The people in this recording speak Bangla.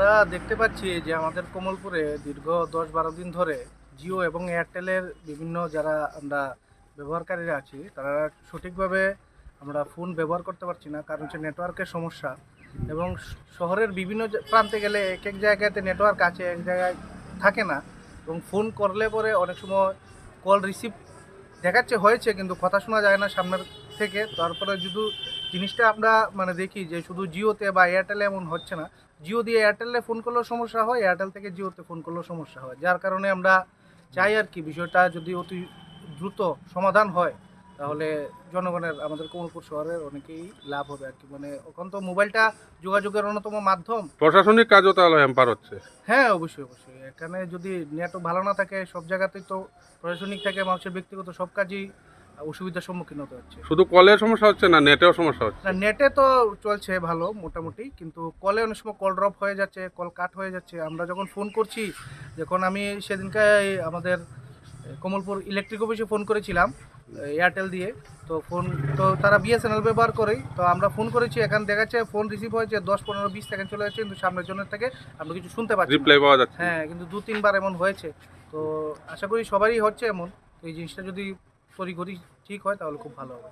আমরা দেখতে পাচ্ছি যে আমাদের কমলপুরে দীর্ঘ ১০-১২ দিন ধরে জিও এবং এয়ারটেলের বিভিন্ন যারা আমরা ব্যবহারকারীরা আছি তারা সঠিকভাবে আমরা ফোন ব্যবহার করতে পারছি না, কারণ হচ্ছে নেটওয়ার্কের সমস্যা। এবং শহরের বিভিন্ন প্রান্তে গেলে এক এক জায়গাতে নেটওয়ার্ক আছে, এক জায়গায় থাকে না। এবং ফোন করলে পরে অনেক সময় কল রিসিভ দেখাচ্ছে হয়েছে, কিন্তু কথা শোনা যায় না সামনের থেকে। তারপরে যদি জিনিসটা আমরা মানে দেখি যে শুধু জিওতে বা এয়ারটেলে এমন হচ্ছে না, জিও দিয়ে এয়ারটেলে ফোন করলেও সমস্যা হয়, এয়ারটেল থেকে জিওতে ফোন করলেও সমস্যা হয়। যার কারণে আমরা চাই আর কি বিষয়টা যদি অতি দ্রুত সমাধান হয় তাহলে জনগণের, আমাদের কমলপুর শহরের অনেকেই লাভ হবে আর কি। মানে এখন তো মোবাইলটা যোগাযোগের অন্যতম মাধ্যম। প্রশাসনিক কাজও তাহলে হ্যাম্পার হচ্ছে। হ্যাঁ, অবশ্যই অবশ্যই। এখানে যদি নেটও ভালো না থাকে, সব জায়গাতেই তো প্রশাসনিক থেকে মানুষের ব্যক্তিগত সব কাজই অসুবিধার সম্মুখীন হতে হচ্ছে। শুধু কলের সমস্যা হচ্ছে না, নেটেও সমস্যা হচ্ছে। না, নেটে তো চলছে ভালো মোটামুটি, কিন্তু কলে অনেক সময় কল ড্রপ হয়ে যাচ্ছে, কল কাট হয়ে যাচ্ছে। আমরা যখন ফোন করছি, যখন আমি সেদিনকে আমাদের কমলপুর ইলেকট্রিক অফিসে ফোন করেছিলাম এয়ারটেল দিয়ে, তো ফোন তো তারা বিএসএনএল ব্যবহার করেই, তো আমরা ফোন করেছি, এখানে দেখাচ্ছে ফোন রিসিভ হয়েছে 10-15-20 সেকেন্ড চলে যাচ্ছে, কিন্তু সামনের জনের থেকে আমরা কিছু শুনতে পাচ্ছি না। রিপ্লাই পাওয়া যাচ্ছে না। হ্যাঁ, কিন্তু 2-3 বার এমন হয়েছে। তো আশা করি সবারই হচ্ছে এমন। তো এই জিনিসটা যদি তড়িঘড়ি ঠিক হয় তাহলে খুব ভালো হবে।